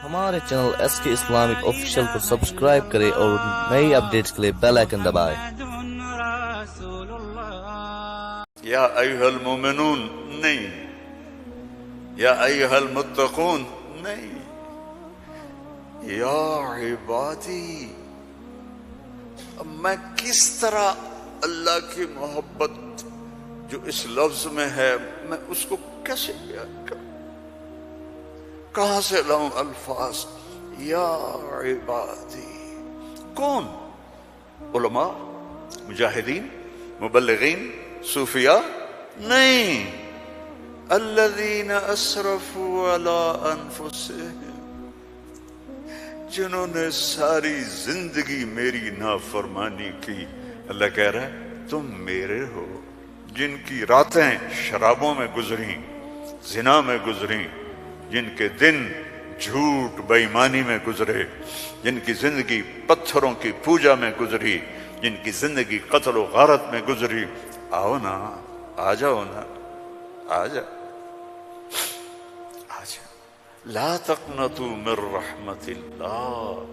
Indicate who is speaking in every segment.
Speaker 1: ہمارے channel S کے Islamic official کو سبسکرائب کریں اور نئی اپڈیٹس کے لیے بیل آئکن دبائیں۔
Speaker 2: یا ایھا المومنون نہیں، یا ایھا المتقون نہیں، یا عبادی۔ اب میں کس طرح اللہ کی محبت جو اس لفظ میں ہے میں اس کو کیسے بیان کروں؟ کہاں سے لاؤں الفاظ؟ یا عبادی کون؟ علماء، مجاہدین، مبلغین، صوفیاء؟ نہیں، الذین اسرفوا علی انفسہم، جنہوں نے ساری زندگی میری نافرمانی کی۔ اللہ کہہ رہا ہے تم میرے ہو، جن کی راتیں شرابوں میں گزری، زنا میں گزری، جن کے دن جھوٹ بے ایمانی میں گزرے، جن کی زندگی پتھروں کی پوجا میں گزری، جن کی زندگی قتل و غارت میں گزری۔ آؤ نا، آ جاؤ نا، آ جاؤ، آ جاؤ۔ لا تقنطوا من رحمت اللہ،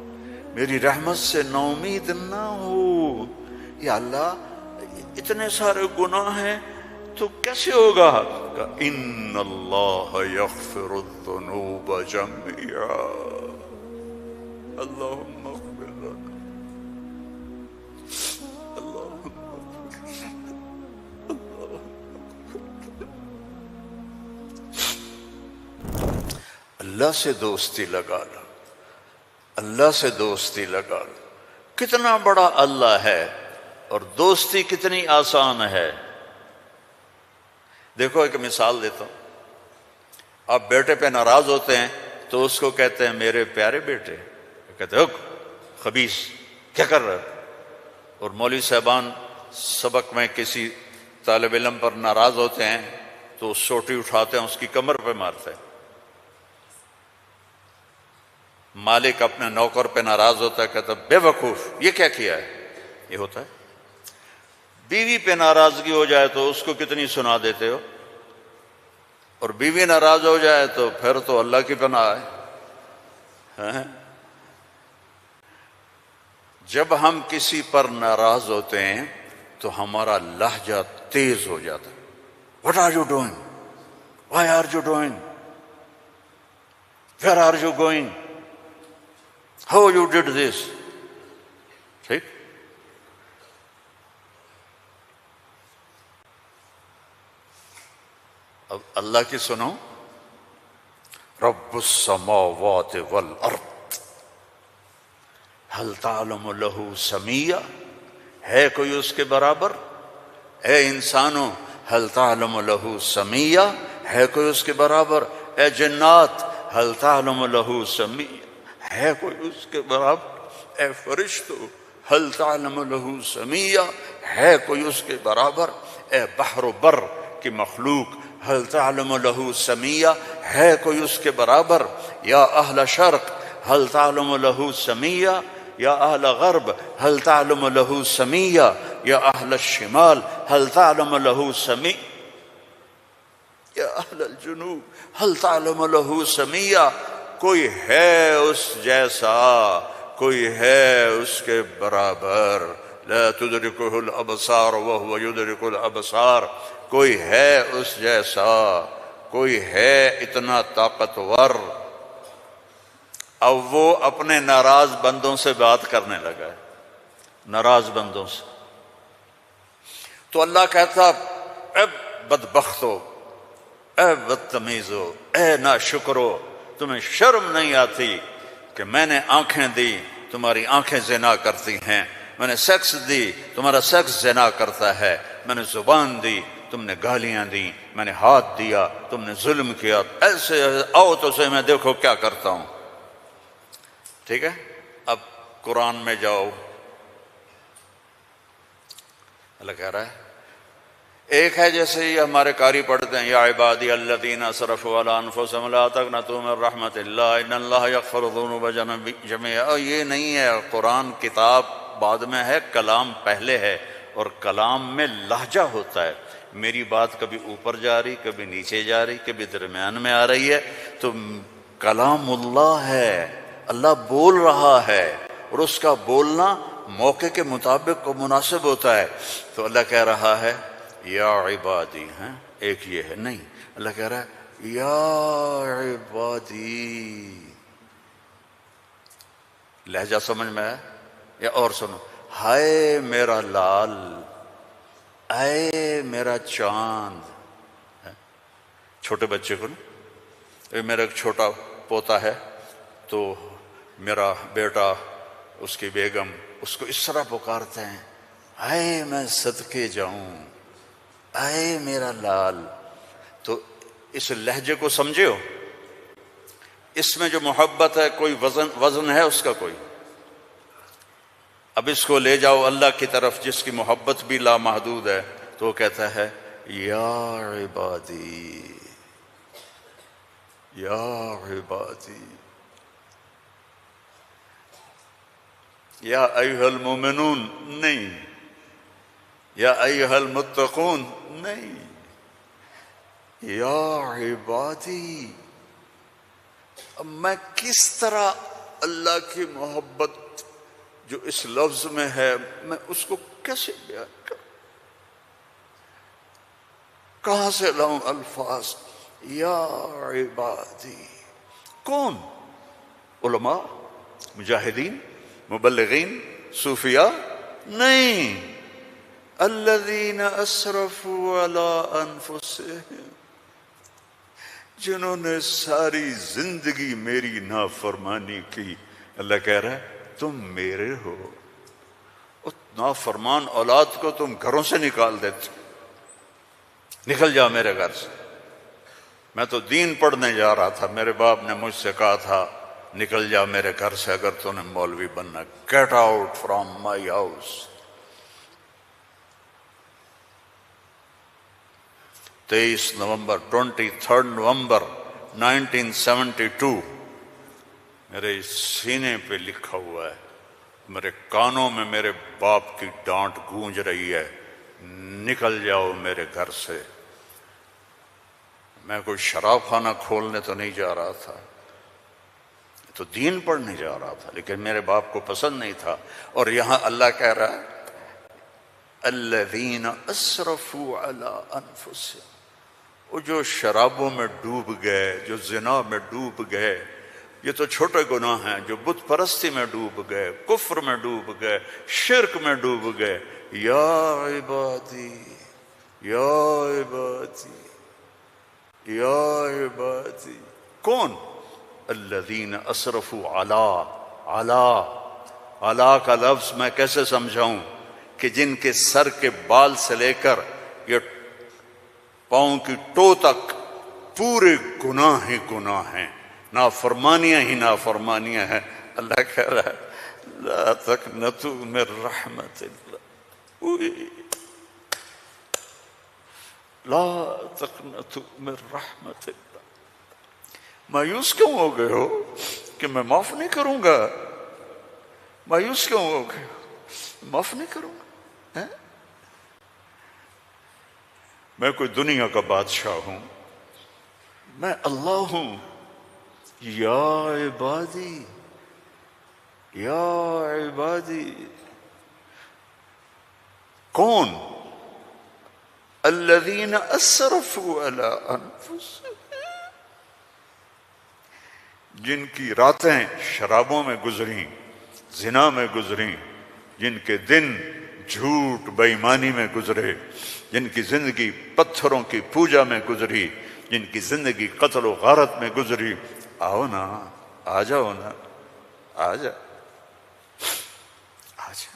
Speaker 2: میری رحمت سے نا امید نہ ہو۔ یا اللہ اتنے سارے گناہ ہیں تو کیسے ہوگا؟ ان اللہ یغفر الذنوب جميعا، اللہم اغفر لنا، اللہم اغفر لنا۔ اللہ سے دوستی لگا لو، اللہ سے دوستی لگا لو۔ کتنا بڑا اللہ ہے اور دوستی کتنی آسان ہے۔ دیکھو ایک مثال دیتا ہوں۔ آپ بیٹے پہ ناراض ہوتے ہیں تو اس کو کہتے ہیں میرے پیارے بیٹے، کہتے ہیں خبیث کیا کر رہے ہو؟ اور مولوی صاحبان سبق میں کسی طالب علم پر ناراض ہوتے ہیں تو سوٹی اٹھاتے ہیں اس کی کمر پہ مارتے ہیں۔ مالک اپنے نوکر پہ ناراض ہوتا ہے، کہتا ہے بے وقوف یہ کیا کیا ہے؟ یہ ہوتا ہے۔ بیوی پہ ناراضگی ہو جائے تو اس کو کتنی سنا دیتے ہو، اور بیوی ناراض ہو جائے تو پھر تو اللہ کی پناہ ہے۔ جب ہم کسی پر ناراض ہوتے ہیں تو ہمارا لہجہ تیز ہو جاتا ہے۔ What are you doing? Why are you doing? Where are you going? How you did this? ٹھیک؟ اب اللہ کی سنو، رب السماوات والارض هل تعلم له سمیہ، ہے کوئی اس کے برابر؟ اے انسانوں هل تعلم له سمیہ، ہے کوئی اس کے برابر؟ اے جنات هل تعلم له سمیہ، ہے کوئی اس کے برابر؟ اے فرشتوں هل تعلم له سمیہ، ہے کوئی اس کے برابر؟ اے بحر و بر کی مخلوق هل تعلم له سمیہ، ہے کوئی اس کے برابر؟ یا اہل شرق هل تعلم له سمیہ، یا اہل غرب هل تعلم له سمیہ، یا اہل الشمال هل تعلم له سمیہ، یا اہل الجنوب هل تعلم له سمیہ۔ کوئی ہے اس جیسا، کوئی ہے اس کے برابر؟ لا تدرکہ الابصار وہو یدرک الابصار، کوئی ہے اس جیسا، کوئی ہے اتنا طاقتور۔ اب وہ اپنے ناراض بندوں سے بات کرنے لگا ہے، ناراض بندوں سے۔ تو اللہ کہتا اے بدبختو، اے بدتمیزو، اے ناشکرو، تمہیں شرم نہیں آتی کہ میں نے آنکھیں دی، تمہاری آنکھیں زنا کرتی ہیں، میں نے سیکس دی، تمہارا سیکس زنا کرتا ہے، میں نے زبان دی، تم نے گالیاں دی، میں نے ہاتھ دیا، تم نے ظلم کیا، ایسے آؤ تو سے میں دیکھو کیا کرتا ہوں۔ ٹھیک ہے، اب قرآن میں جاؤ، اللہ کہہ رہا ہے ایک ہے جیسے یہ ہمارے قاری پڑھتے ہیں، یا عبادی الذین اسرفوا علی انفسہم لا تقنطوا من رحمت اللہ ان اللہ یغفر الذنوب جميعا۔ یہ نہیں ہے، قرآن کتاب بعد میں ہے، کلام پہلے ہے، اور کلام میں لہجہ ہوتا ہے۔ میری بات کبھی اوپر جا رہی، کبھی نیچے جا رہی، کبھی درمیان میں آ رہی ہے، تو کلام اللہ ہے، اللہ بول رہا ہے، اور اس کا بولنا موقع کے مطابق کو مناسب ہوتا ہے. تو اللہ کہہ رہا ہے یا عبادی، ہیں ایک یہ ہے نہیں، اللہ کہہ رہا ہے یا عبادی. لہجہ سمجھ میں ہے یا اور سنو؟ ہائے میرا لال، اے میرا چاند. چھوٹے بچے کو نا، میرا ایک چھوٹا پوتا ہے تو میرا بیٹا، اس کی بیگم اس کو اس طرح پکارتے ہیں، اے میں صدقے جاؤں، اے میرا لال. تو اس لہجے کو سمجھے ہو؟ اس میں جو محبت ہے کوئی وزن ہے اس کا کوئی؟ اب اس کو لے جاؤ اللہ کی طرف جس کی محبت بھی لامحدود ہے، تو وہ کہتا ہے یا عبادی، یا عبادی، یا ایھا المؤمنون نہیں، یا ایھا المتقون نہیں، یا عبادی. اب میں کس طرح اللہ کی محبت جو اس لفظ میں ہے میں اس کو کیسے بیان کروں؟ کہاں سے لاؤں الفاظ؟ یا عبادی. کون؟ علماء، مجاہدین، مبلغین، صوفیاء؟ نہیں. الذین اسرفوا علی انفسہم، جنہوں نے ساری زندگی میری نافرمانی کی. اللہ کہہ رہا ہے تم میرے ہو. اس نافرمان اولاد کو تم گھروں سے نکال دیتے، نکل جا میرے گھر سے. میں تو دین پڑھنے جا رہا تھا، میرے باپ نے مجھ سے کہا تھا نکل جا میرے گھر سے اگر تو نے مولوی بننا. Get out from my house. 23 نومبر 23 نومبر 1972 میرے سینے پہ لکھا ہوا ہے. میرے کانوں میں میرے باپ کی ڈانٹ گونج رہی ہے، نکل جاؤ میرے گھر سے. میں کوئی شراب خانہ کھولنے تو نہیں جا رہا تھا، تو دین پڑھنے جا رہا تھا، لیکن میرے باپ کو پسند نہیں تھا. اور یہاں اللہ کہہ رہا ہے الذین اسرفوا علی انفسہم، وہ جو شرابوں میں ڈوب گئے، جو زنا میں ڈوب گئے، یہ تو چھوٹے گناہ ہیں، جو بت پرستی میں ڈوب گئے، کفر میں ڈوب گئے، شرک میں ڈوب گئے. یا عبادی، یا عبادی، یا عبادی. کون؟ الذین اسرفوا علی کا لفظ میں کیسے سمجھاؤں کہ جن کے سر کے بال سے لے کر یہ پاؤں کی ٹو تک پورے گناہ ہی گناہ ہیں، نافرمانیاں ہی نافرمانیاں ہیں. اللہ کہہ رہا ہے لا تقنطوا من رحمت اللہ، لا تقنطوا من رحمت اللہ. مایوس کیوں ہو گئے ہو کہ میں معاف نہیں کروں گا؟ مایوس کیوں ہو گئے ہو؟ معاف نہیں کروں گا. میں کوئی دنیا کا بادشاہ ہوں؟ میں اللہ ہوں. یا عبادی، یا عبادی. کون؟ الذین اسرفوا علی انفسہم، جن کی راتیں شرابوں میں گزریں، زنا میں گزریں، جن کے دن جھوٹ بے ایمانی میں گزرے، جن کی زندگی پتھروں کی پوجا میں گزری، جن کی زندگی قتل و غارت میں گزری. آؤ نا، آ جاؤ نا، آ جا، آ جا.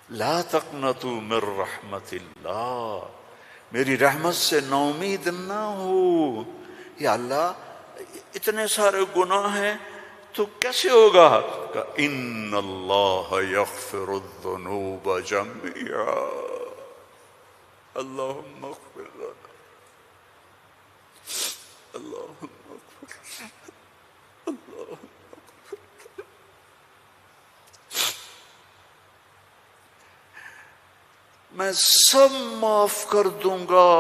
Speaker 2: لا تقنطوا من رحمت اللہ، میری رحمت سے ناامید نہ ہو. یا اللہ اتنے سارے گناہ ہیں تو کیسے ہوگا؟ کہ ان اللہ یغفر الذنوب جميعا، اللہم اغفر لنا، اللہم اغفر لنا، اللہم اغفر لنا. میں سب معاف کر دوں گا،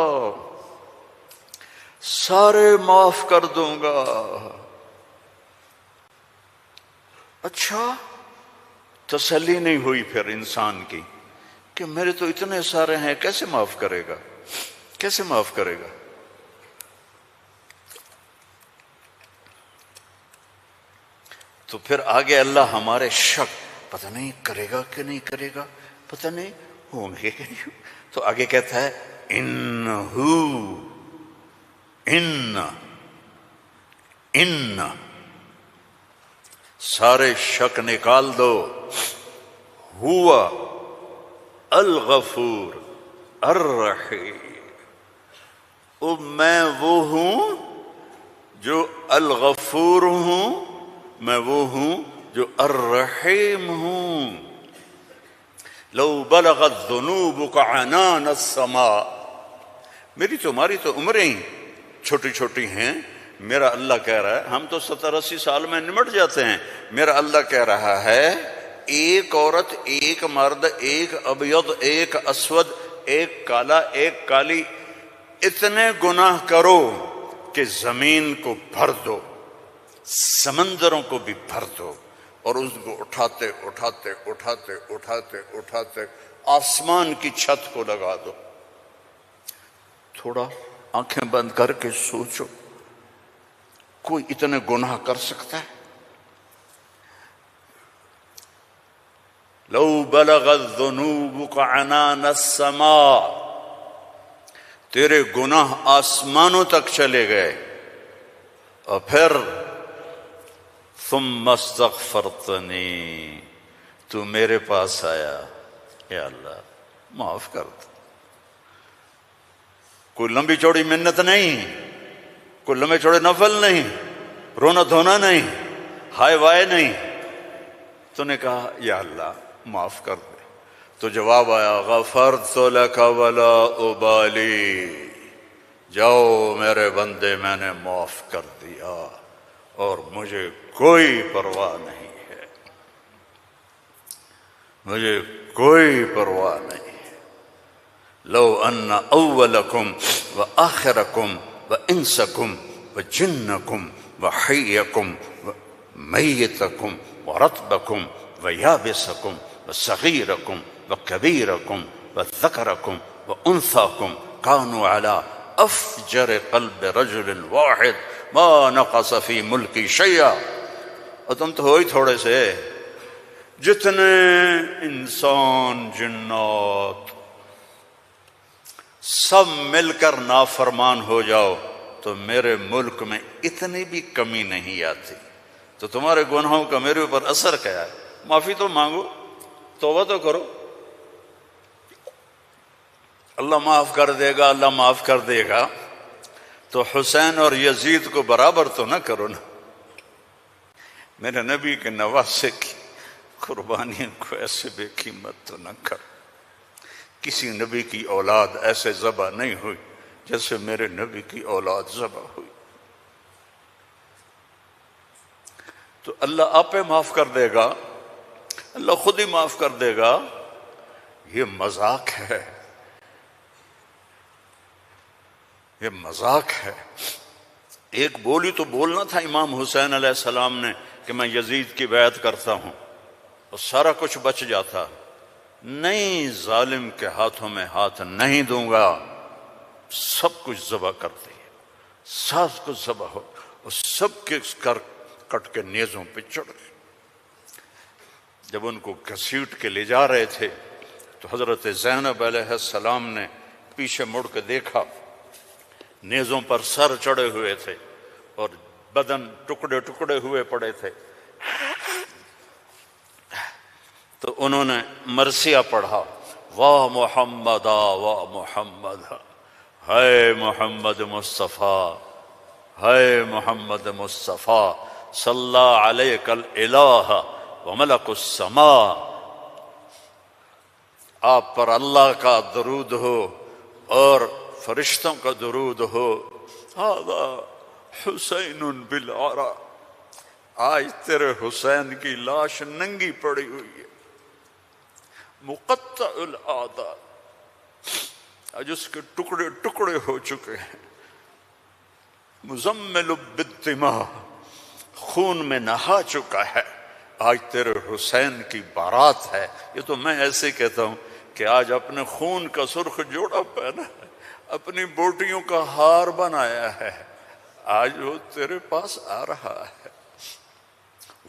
Speaker 2: سارے معاف کر دوں گا. اچھا تسلی نہیں ہوئی پھر انسان کی کہ میرے تو اتنے سارے ہیں، کیسے معاف کرے گا، کیسے معاف کرے گا؟ تو پھر آگے اللہ ہمارے شک، پتہ نہیں کرے گا کہ نہیں کرے گا، پتہ نہیں ہوں گے کہ نہیں، تو آگے کہتا ہے ان سارے شک نکال دو، ہوا الغفور الرحیم، اب میں وہ ہوں جو الغفور ہوں، میں وہ ہوں جو الرحیم ہوں۔ لو بلغت ذنوبک عنان السماء، میری تمہاری تو عمریں ہی چھوٹی چھوٹی ہیں، میرا اللہ کہہ رہا ہے، ہم تو 70-80 سال میں نمٹ جاتے ہیں، میرا اللہ کہہ رہا ہے ایک عورت، ایک مرد، ایک ابیض، ایک اسود، ایک کالا، ایک کالی، اتنے گناہ کرو کہ زمین کو بھر دو، سمندروں کو بھی بھر دو، اور اس کو اٹھاتے اٹھاتے اٹھاتے اٹھاتے اٹھاتے آسمان کی چھت کو لگا دو۔ تھوڑا آنکھیں بند کر کے سوچو، کوئی اتنے گناہ کر سکتا ہے؟ لو بلغت ذنوبک عنان السماء، تیرے گناہ آسمانوں تک چلے گئے، اور پھر ثم استغفرتنی، تو میرے پاس آیا، یا اللہ معاف کر دو۔ کوئی لمبی چوڑی منت نہیں، کوئی لمبے چوڑے نفل نہیں، رونا دھونا نہیں، ہائے وائے نہیں، تو نے کہا یا اللہ معاف کر دے، تو جواب آیا غفرت لک ولا ابالی، جاؤ میرے بندے میں نے معاف کر دیا اور مجھے کوئی پرواہ نہیں ہے، مجھے کوئی پرواہ نہیں ہے۔ لو ان اولکم وآخرکم وانسکم وجنکم وحیکم ومیتکم ورطبکم ویابسکم وصغیرکم وکبیرکم وذکرکم وانثاکم کانوا علی افجر قلب رجل واحد ما نقص فی ملکی شیئا، اور تم تو ہو ہی تھوڑے سے، جتنے انسان جنات سب مل کر نافرمان ہو جاؤ تو میرے ملک میں اتنی بھی کمی نہیں آتی، تو تمہارے گناہوں کا میرے اوپر اثر کیا ہے؟ معافی تو مانگو، توبہ تو کرو، اللہ معاف کر دے گا، اللہ معاف کر دے گا۔ تو حسین اور یزید کو برابر تو نہ کرو نا، میرے نبی کے نواسے کی قربانی کو ایسے بے قیمت تو نہ کرو۔ کسی نبی کی اولاد ایسے ذبح نہیں ہوئی جیسے میرے نبی کی اولاد ذبح ہوئی، تو اللہ آپ پہ معاف کر دے گا، اللہ خود ہی معاف کر دے گا۔ یہ مذاق ہے، یہ مذاق ہے۔ ایک بولی تو بولنا تھا امام حسین علیہ السلام نے کہ میں یزید کی بیعت کرتا ہوں اور سارا کچھ بچ جاتا، نہیں، ظالم کے ہاتھوں میں ہاتھ نہیں دوں گا، سب کچھ ذبح کر دیا، سب کچھ ذبح ہو، اور سب کے کٹ کے نیزوں پہ چڑھ گئے۔ جب ان کو گھسیٹ کے لے جا رہے تھے تو حضرت زینب علیہ السلام نے پیچھے مڑ کے دیکھا، نیزوں پر سر چڑھے ہوئے تھے اور بدن ٹکڑے ٹکڑے ہوئے پڑے تھے، تو انہوں نے مرثیہ پڑھا، واہ محمد واہ محمد، ہے محمد مصطفیٰ، ہے محمد مصطفیٰ، صلی علیک الالہ وملک السماء، آپ پر اللہ کا درود ہو اور فرشتوں کا درود ہو، ھذا حسین بالعرا، آج تیرے حسین کی لاش ننگی پڑی ہوئی ہے، مقطع الاعضاء، آج اس کے ٹکڑے ٹکڑے ہو چکے ہیں، مزمل بالدماء، خون میں نہا چکا ہے، آج تیرے حسین کی بارات ہے. یہ تو میں ایسے کہتا ہوں کہ آج اپنے خون کا سرخ جوڑا پہنا ہے، اپنی بوٹیوں کا ہار بنایا ہے، آج وہ تیرے پاس آ رہا ہے.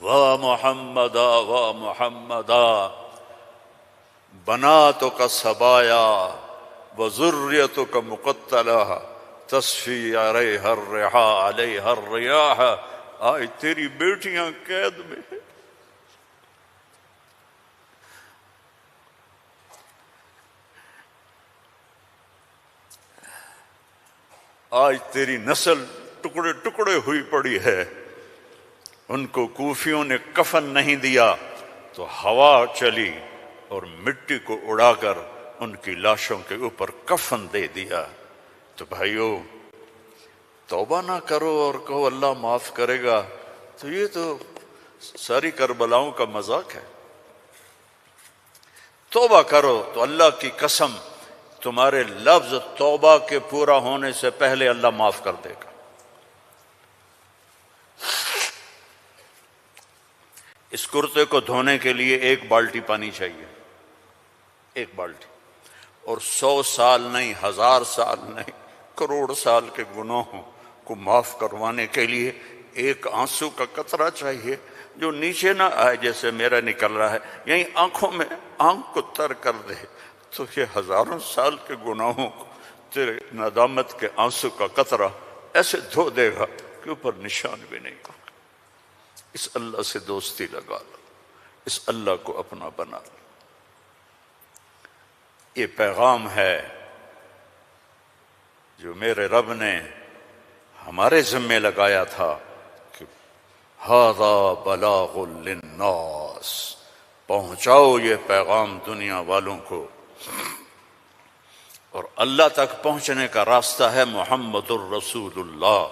Speaker 2: واہ محمدا واہ محمدا بناتک سبایا وذریتک مقتلہ تصفی علیہا الرحا علیہا الریاح. آج تیری بیٹیاں قید میں ہیں. آج تیری نسل ٹکڑے ٹکڑے ہوئی پڑی ہے. ان کو کوفیوں نے کفن نہیں دیا تو ہوا چلی اور مٹی کو اڑا کر ان کی لاشوں کے اوپر کفن دے دیا. تو بھائیو توبہ نہ کرو اور کہو اللہ معاف کرے گا، تو یہ تو ساری کربلاؤں کا مذاق ہے. توبہ کرو تو اللہ کی قسم تمہارے لفظ توبہ کے پورا ہونے سے پہلے اللہ معاف کر دے گا. اس کرتے کو دھونے کے لیے 1 بالٹی پانی چاہیے، 1 بالٹی، اور 100 سال نہیں، 1000 سال نہیں، کروڑ سال کے گناہوں کو معاف کروانے کے لیے 1 آنسو کا قطرہ چاہیے جو نیچے نہ آئے جیسے میرا نکل رہا ہے، یہیں آنکھوں میں آنکھ کو تر کر دے. تو یہ ہزاروں سال کے گناہوں کو تیرے ندامت کے آنسو کا قطرہ ایسے دھو دے گا کہ اوپر نشان بھی نہیں ہوگا. اس اللہ سے دوستی لگا لو، اس اللہ کو اپنا بنا لو. یہ پیغام ہے جو میرے رب نے ہمارے ذمے لگایا تھا کہ ھذا بلاغ للناس، پہنچاؤ یہ پیغام دنیا والوں کو. اور اللہ تک پہنچنے کا راستہ ہے محمد الرسول اللہ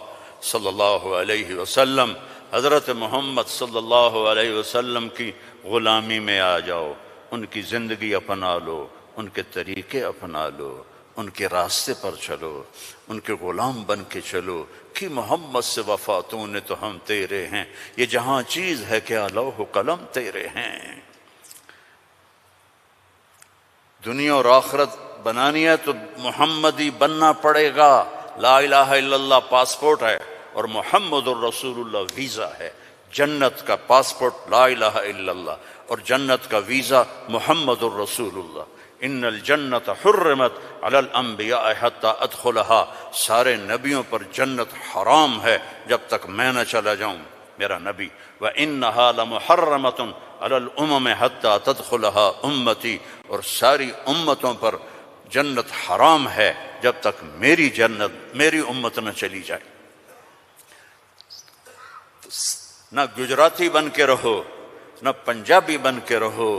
Speaker 2: صلی اللہ علیہ وسلم. حضرت محمد صلی اللہ علیہ وسلم کی غلامی میں آ جاؤ، ان کی زندگی اپنا لو، ان کے طریقے اپنا لو، ان کے راستے پر چلو، ان کے غلام بن کے چلو کہ محمد سے وفا تو نے تو ہم تیرے ہیں. یہ جہاں چیز ہے کیا لوح و قلم تیرے ہیں. دنیا اور آخرت بنانی ہے تو محمدی بننا پڑے گا. لا الہ الا اللہ پاسپورٹ ہے اور محمد الرسول اللہ ویزا ہے. جنت کا پاسپورٹ لا الہ الا اللہ اور جنت کا ویزا محمد الرسول اللہ. ان الجنت حرمت علی الانبیاء حتی ادخلها. سارے نبیوں پر جنت حرام ہے جب تک میں نہ چلا جاؤں میرا نبی. وَإِنَّهَا لَمُحَرَّمَةٌ عَلَى الْأُمَمِ حَتَّى تَدْخُلَهَا أُمَّتِي. اور ساری امتوں پر جنت حرام ہے جب تک میری جنت میری امت نہ چلی جائے. نہ گجراتی بن کے رہو، نہ پنجابی بن کے رہو،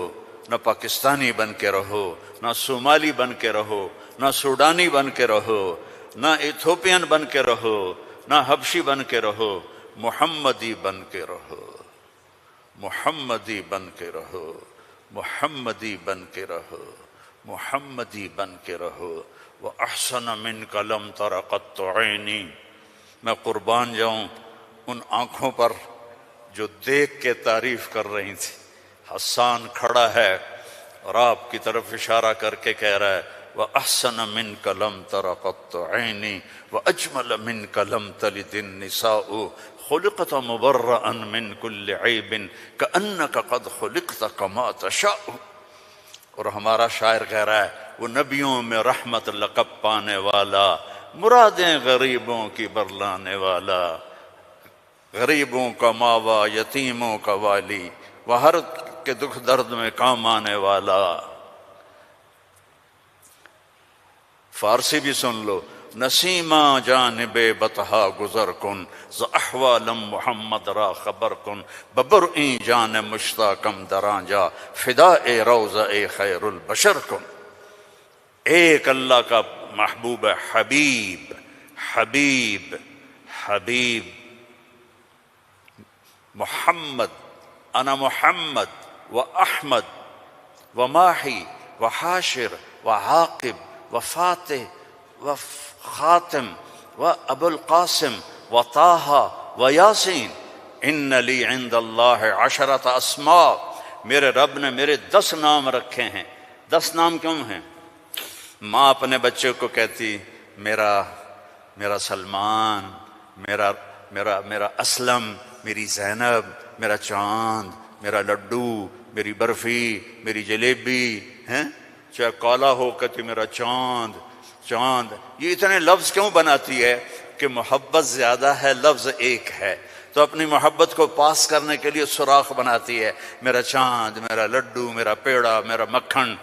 Speaker 2: نہ پاکستانی بن کے رہو، نہ صومالی بن کے رہو، نہ سوڈانی بن کے رہو، نہ ایتھوپین بن کے رہو، نہ حبشی بن کے رہو. محمدی بن کے رہو، محمدی بن کے رہو، محمدی بن کے رہو، محمدی بن کے رہو. وَأَحْسَنَ مِنْكَ لَمْ تَرَ قَطُّ عَيْنِي. میں قربان جاؤں ان آنکھوں پر جو دیکھ کے تعریف کر رہی تھی. حسان کھڑا ہے اور آپ کی طرف اشارہ کر کے کہہ رہا ہے وَأَحْسَنَ مِنْكَ لَمْ تَرَ قَطُّ عَيْنِي وَأَجْمَلَ مِنْكَ لَمْ تَلِدِ النِّسَاءُ خُلِقْتَ مُبَرَّأً مِنْ كُلِّ عَيْبٍ كَأَنَّكَ قَدْ خُلِقْتَ كَمَا تَشَاءُ. اور ہمارا شاعر کہہ رہا ہے وہ نبیوں میں رحمت لقب پانے والا، مرادیں غریبوں کی برلانے والا، غریبوں کا ماوا، یتیموں کا والی، وہ ہر کے دکھ درد میں کام آنے والا. فارسی بھی سن لو. نسیمہ جانب بطحا گزر کن ز احوالم محمد را خبر کن ببرئیں جان مشتاقم درانجا فدائے روضہ خیر البشر کن. ایک اللہ کا محبوب ہے حبیب حبیب حبیب محمد. انا محمد و احمد و ماہی و حاشر و عاقب و فاتح و خاتم و ابو القاسم و طٰہٰ و یاسین. ان لی عند اللہ عشرۃ اسماء، میرے رب نے میرے 10 نام رکھے ہیں۔ 10 نام کیوں ہیں؟ ماں اپنے بچے کو کہتی میرا سلمان، میرا اسلم، میری زینب، میرا چاند، میرا لڈو، میری برفی، میری جلیبی، ہیں؟ چاہے کالا ہو کہتی میرا چاند۔ یہ اتنے لفظ کیوں بناتی ہے؟ کہ محبت زیادہ ہے، لفظ ایک ہے، تو اپنی محبت کو پاس کرنے کے لیے سوراخ بناتی ہے، میرا چاند، میرا لڈو، میرا پیڑا، میرا مکھن۔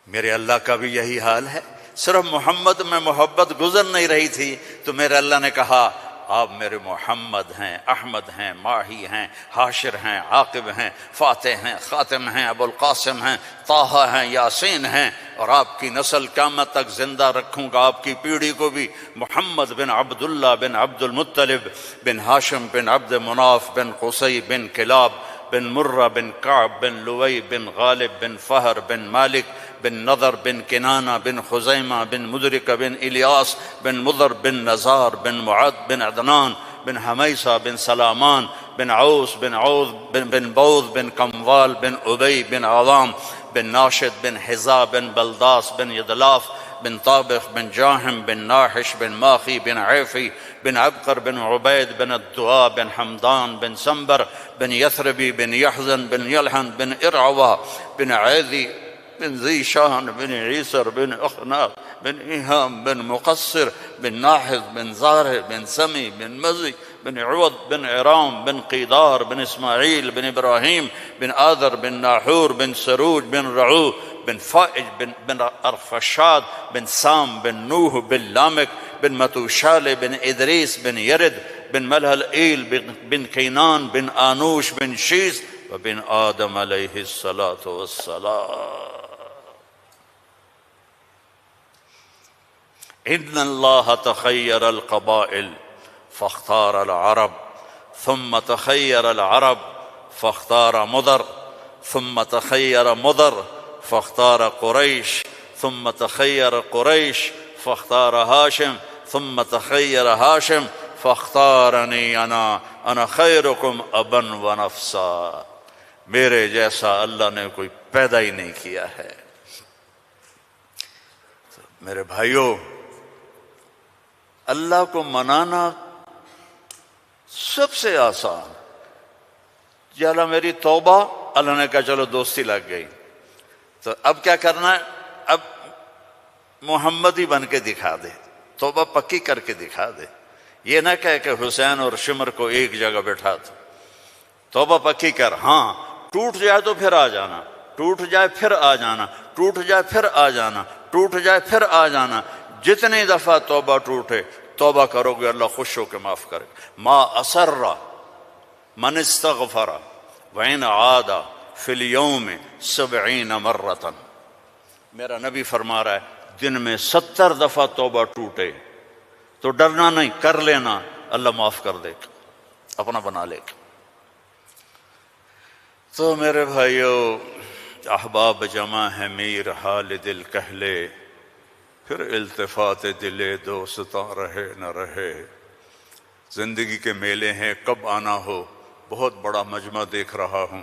Speaker 2: میرے اللہ کا بھی یہی حال ہے، صرف محمد میں محبت گزر نہیں رہی تھی تو میرے اللہ نے کہا آپ میرے محمد ہیں، احمد ہیں، ماہی ہیں، حاشر ہیں، عاقب ہیں، فاتح ہیں، خاتم ہیں، ابو القاسم ہیں، طٰہٰ ہیں، یاسین ہیں، اور آپ کی نسل قیامت تک زندہ رکھوں گا، آپ کی پیڑھی کو بھی۔ محمد بن عبداللہ بن عبد المطلب بن ہاشم بن عبد مناف بن قصی بن کلاب بن مرہ بن کعب بن لوی بن غالب بن فہر بن مالک بن نضر بن کنانہ بن خزیمہ بن مدرکہ بن الیاس بن مضر بن نزار بن معد بن عدنان بن حمیسہ بن سلامان بن عوس بن عوذ بن بوذ بن کموال بن ابی بن عوام بن ناشد بن حذا بن بلداس بن یدلاف بن طابخ بن جاہم بن ناحش بن ماخی بن عیفی بن عبقر بن عبید بن الدعاء بن حمدان بن سنبر بن یثربی بن یحزن بن یلحن بن ارعوہ بن عیدی بن ذی شاہن بن عیسر بن اخناق بن ایہام بن مقصر بن ناحذ بن زارع بن سمی بن مزی بن عوض بن عرام بن قیدار بن اسماعیل بن ابراہیم بن آذر بن ناحور بن سروج بن رعو بن فائج بن ارفشاد بن سام بن نوح بن لامک بن متوشال بن ادریس بن یرد بن ملہل ایل بن کینان بن آنوش بن شیس وبن آدم علیہ الصلاۃ والسلام۔ ان اللہ تخیر القبائل فاختار العرب ثم تخیر العرب فاختار مضر ثم تخیر مضر فاختار قریش ثم تخیر قریش فاختار ہاشم ثم تخیر ہاشم فاختارنی انا خیرکم ابا و نفسا۔ میرے جیسا اللہ نے کوئی پیدا ہی نہیں کیا ہے۔ میرے بھائیوں، اللہ کو منانا سب سے آسان۔ یا اللہ میری توبہ، اللہ نے کہا چلو دوستی لگ گئی، تو اب کیا کرنا ہے؟ اب محمدی بن کے دکھا دے، توبہ پکی کر کے دکھا دے۔ یہ نہ کہے کہ حسین اور شمر کو ایک جگہ بٹھا دو، توبہ پکی کر۔ ہاں ٹوٹ جائے تو پھر آ جانا، ٹوٹ جائے پھر آ جانا، ٹوٹ جائے پھر آ جانا، ٹوٹ جائے پھر آ جانا۔ جتنی دفعہ توبہ ٹوٹے توبہ کرو گے اللہ خوش ہو کے معاف کرے۔ ما اسر من استغفر وإن عاد فی اليوم 70 مرة۔ میرا نبی فرما رہا ہے دن میں 70 دفعہ توبہ ٹوٹے تو ڈرنا نہیں، کر لینا، اللہ معاف کر دے گا، اپنا بنا لے گا۔ تو میرے بھائیو، احباب جمع ہے میر حال دل کہلے، پھر التفات دلے دوستاں رہے نہ رہے۔ زندگی کے میلے ہیں، کب آنا ہو۔ بہت بڑا مجمع دیکھ رہا ہوں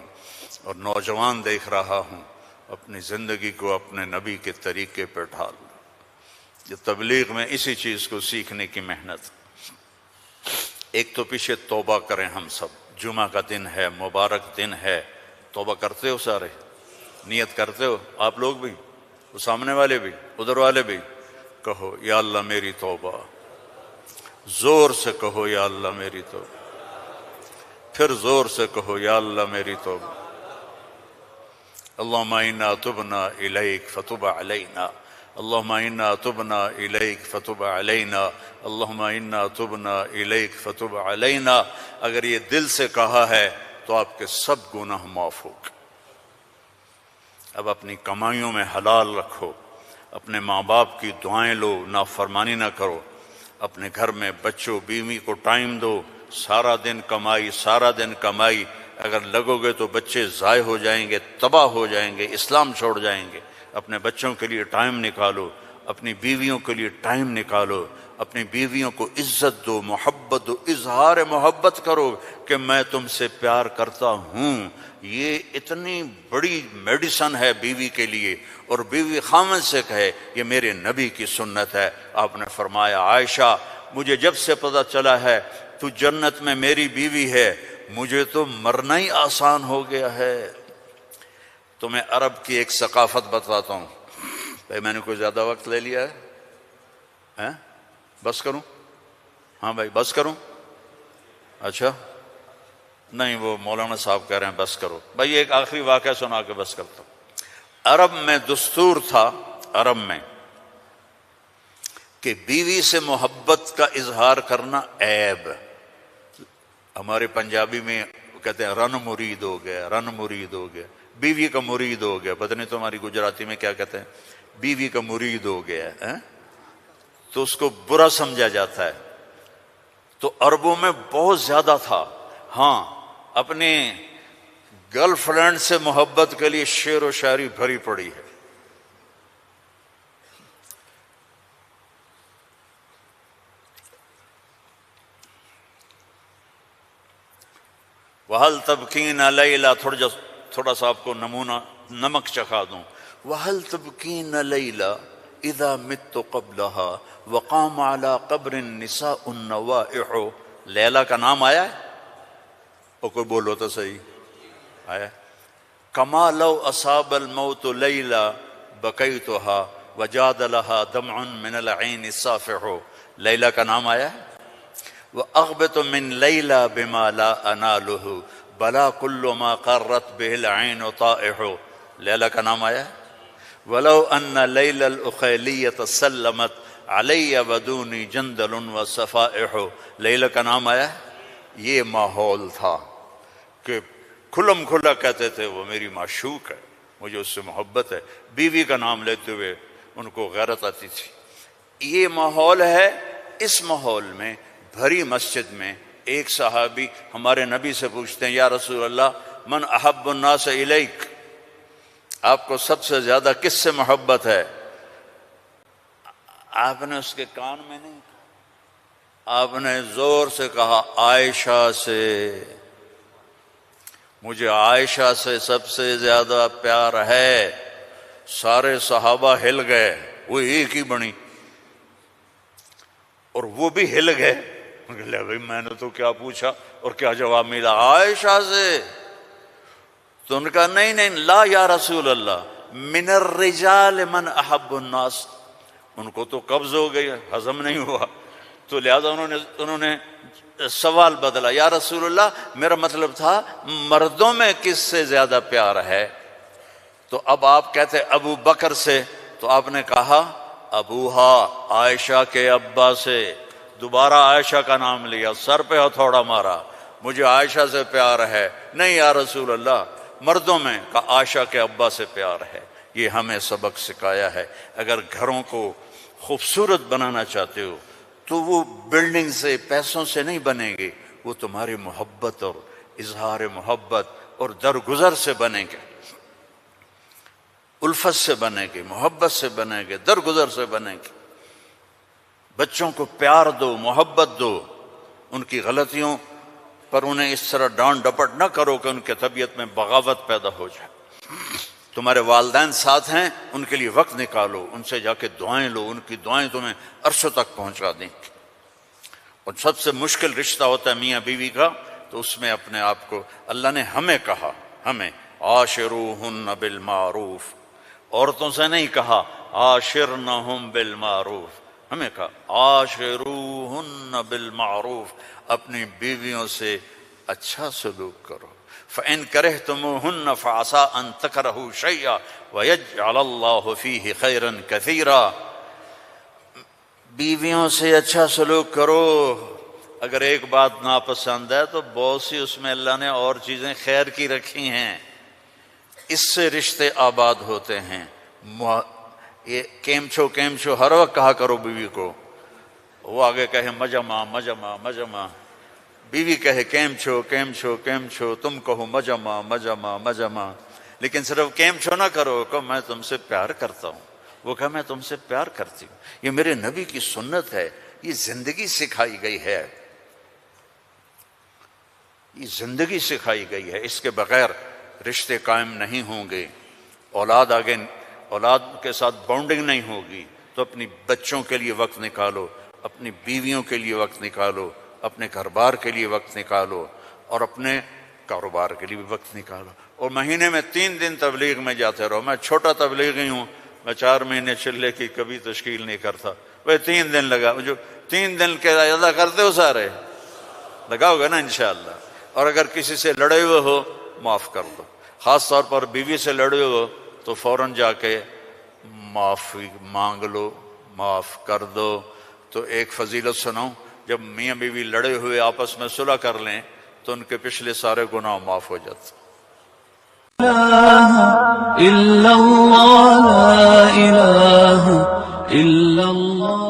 Speaker 2: اور نوجوان دیکھ رہا ہوں، اپنی زندگی کو اپنے نبی کے طریقے پہ ڈھال۔ یہ تبلیغ میں اسی چیز کو سیکھنے کی محنت۔ ایک تو پیچھے توبہ کریں ہم سب، جمعہ کا دن ہے، مبارک دن ہے، توبہ کرتے ہو سارے؟ نیت کرتے ہو آپ لوگ بھی، وہ سامنے والے بھی، ادھر والے بھی؟ کہو یا اللہ میری توبہ، زور سے کہو یا اللہ میری توبہ، پھر زور سے کہو یا اللہ میری توبہ۔ اللہم انا تبنا الیک فتب علینا، اللہم انا تبنا الیک فتب علینا، اللہم انا تبنا الیک فتب علینا۔ اگر یہ دل سے کہا ہے تو آپ کے سب گناہ معاف ہو گئے۔ اب اپنی کمائیوں میں حلال رکھو، اپنے ماں باپ کی دعائیں لو، نافرمانی نہ کرو، اپنے گھر میں بچوں بیوی کو ٹائم دو۔ سارا دن کمائی، سارا دن کمائی، اگر لگو گے تو بچے ضائع ہو جائیں گے، تباہ ہو جائیں گے، اسلام چھوڑ جائیں گے۔ اپنے بچوں کے لیے ٹائم نکالو، اپنی بیویوں کے لیے ٹائم نکالو، اپنی بیویوں کو عزت دو، محبت دو، اظہار محبت کرو کہ میں تم سے پیار کرتا ہوں۔ یہ اتنی بڑی میڈیسن ہے بیوی کے لیے، اور بیوی خامن سے کہے یہ میرے نبی کی سنت ہے۔ آپ نے فرمایا عائشہ مجھے جب سے پتہ چلا ہے تو جنت میں میری بیوی ہے، مجھے تو مرنا ہی آسان ہو گیا ہے۔ تمہیں عرب کی ایک ثقافت بتاتا ہوں۔ بھائی میں نے کوئی زیادہ وقت لے لیا ہے؟ بس کروں؟ ہاں بھائی بس کروں؟ اچھا نہیں، وہ مولانا صاحب کہہ رہے ہیں بس کرو۔ بھائی ایک آخری واقعہ سنا کے بس کرتا ہوں۔ عرب میں دستور تھا، عرب میں، کہ بیوی سے محبت کا اظہار کرنا عیب۔ ہمارے پنجابی میں کہتے ہیں رن مرید ہو گیا، رن مرید ہو گیا، بیوی کا مرید ہو گیا۔ پتہ نہیں تمہاری گجراتی میں کیا کہتے ہیں، بیوی کا مرید ہو گیا ہے، تو اس کو برا سمجھا جاتا ہے۔ تو عربوں میں بہت زیادہ تھا۔ ہاں اپنے گرل فرینڈ سے محبت کے لیے شعر و شاعری بھری پڑی ہے۔ وَهَلْ تَبْكِينَ لَيْلَا، تھوڑا سا آپ کو نمونہ نمک چکھا دوں۔ وَهَلْ تَبْكِينَ لَيْلَا اِذَا مِتُّ قَبْلَهَا وَقَامَ عَلَىٰ قَبْرِ النِّسَاءُ النَّوَائِحُ۔ لیلا کا نام آیا ہے؟ اور کوئی بولو تو صحیح آیا۔ كَمَا لَوْ أَصَابَ الْمَوْتُ لَيْلَا بَكَيْتُهَا وَجَادَ لَهَا دَمْعٌ مِّنَ الْعَيْنِ الصَّافِحُ۔ لیلا کا نام آیا ہے؟ وَأَغْبِطُ مِن لَيْلَا بِمَا لَا أَنَالُهُ بَلَا كُلُّ مَا قَرَّتْ بِهِ الْعَيْنُ طَائِحُ۔ لیلا کا نام آیا ہے؟ وَلَوْ أَنَّ لَيْلَ الْأُخَيْلِيَّةَ سَلَّمَتْ عَلَيَّ وَدُونِي جَنْدَلٌ وَصَفَائِحُ۔ لیلا کا نام آیا ہے؟ یہ ماحول تھا کہ کھلم کھلا کہتے تھے وہ میری معشوق ہے، مجھے اس سے محبت ہے، بیوی کا نام لیتے ہوئے ان کو غیرت آتی تھی۔ یہ ماحول ہے۔ اس ماحول میں بھری مسجد میں ایک صحابی ہمارے نبی سے پوچھتے ہیں یا رسول اللہ من احب الناس الیک، آپ کو سب سے زیادہ کس سے محبت ہے؟ آپ نے اس کے کان میں نہیں کہا، آپ نے زور سے کہا عائشہ سے، مجھے عائشہ سے سب سے زیادہ پیار ہے۔ سارے صحابہ ہل گئے، وہ ایک ہی بنی، اور وہ بھی ہل گئے۔ لے بھائی میں نے تو کیا پوچھا اور کیا جواب ملا، عائشہ سے۔ تو ان کا نہیں لا یا رسول اللہ من الرجال من احب الناس، ان کو تو قبض ہو گئی، ہضم نہیں ہوا، تو لہذا انہوں نے سوال بدلا، یا رسول اللہ میرا مطلب تھا مردوں میں کس سے زیادہ پیار ہے؟ تو اب آپ کہتے ابو بکر سے، تو آپ نے کہا ابوہا، عائشہ کے ابا سے۔ دوبارہ عائشہ کا نام لیا، سر پہ ہتھوڑا مارا، مجھے عائشہ سے پیار ہے۔ نہیں یا رسول اللہ مردوں میں، کہا عائشہ کے ابا سے پیار ہے۔ یہ ہمیں سبق سکھایا ہے۔ اگر گھروں کو خوبصورت بنانا چاہتے ہو تو وہ بلڈنگ سے، پیسوں سے نہیں بنے گی، وہ تمہاری محبت اور اظہار محبت اور درگزر سے بنے گے، الفت سے بنے گی، محبت سے بنے گی، درگزر سے بنے گی۔ بچوں کو پیار دو، محبت دو، ان کی غلطیوں پر انہیں اس طرح ڈانٹ ڈپٹ نہ کرو کہ ان کے طبیعت میں بغاوت پیدا ہو جائے۔ تمہارے والدین ساتھ ہیں، ان کے لیے وقت نکالو، ان سے جا کے دعائیں لو، ان کی دعائیں تمہیں عرشوں تک پہنچا دیں۔ اور سب سے مشکل رشتہ ہوتا ہے میاں بیوی کا، تو اس میں اپنے آپ کو، اللہ نے ہمیں کہا، ہمیں عاشروہن بالمعروف، عورتوں سے نہیں کہا عاشرنہم بالمعروف، ہمیں کہا عاشروہن بالمعروف، اپنی بیویوں سے اچھا سلوک کرو۔ فَإِن كَرِهْتُمُوهُنَّ فَعَسَىٰ أَن تَكْرَهُوا شَيْئًا وَيَجْعَلَ اللَّهُ فِيهِ خَيْرًا كَثِيرًا۔ بیویوں سے اچھا سلوک کرو، اگر ایک بات ناپسند ہے تو بہت سی اس میں اللہ نے اور چیزیں خیر کی رکھی ہیں، اس سے رشتے آباد ہوتے ہیں۔ یہ کیم چھو ہر وقت کہا کرو بیوی کو، وہ آگے کہے مجمع مجمع مجمع، بیوی کہے کیم چھو، تم کہو مجمع مجمع مجمع، لیکن صرف کیم چھو نہ کرو، کہ میں تم سے پیار کرتا ہوں، وہ کہا میں تم سے پیار کرتی ہوں۔ یہ میرے نبی کی سنت ہے، یہ زندگی سکھائی گئی ہے، یہ زندگی سکھائی گئی ہے، اس کے بغیر رشتے قائم نہیں ہوں گے، اولاد آگے اولاد کے ساتھ بانڈنگ نہیں ہوگی، تو اپنی بچوں کے لیے وقت نکالو، اپنی بیویوں کے لیے وقت نکالو، اپنے گھر بار کے لیے وقت نکالو، اور اپنے کاروبار کے لیے بھی وقت نکالو، اور مہینے میں 3 دن تبلیغ میں جاتے رہو۔ میں چھوٹا تبلیغی ہوں، میں 4 مہینے چلے کی کبھی تشکیل نہیں کرتا، وہ 3 دن لگا، جو 3 دن کے ادا کرتے ہو سارے لگاؤ گے نا انشاءاللہ۔ اور اگر کسی سے لڑے ہوئے ہو معاف کر دو، خاص طور پر بیوی سے لڑے ہو تو فوراً جا کے معافی مانگ لو، معاف کر دو۔ تو ایک فضیلت سناؤں، جب میاں بیوی لڑے ہوئے آپس میں صلح کر لیں تو ان کے پچھلے سارے گناہ معاف ہو جاتے۔
Speaker 3: إلا الله لا إله إلا الله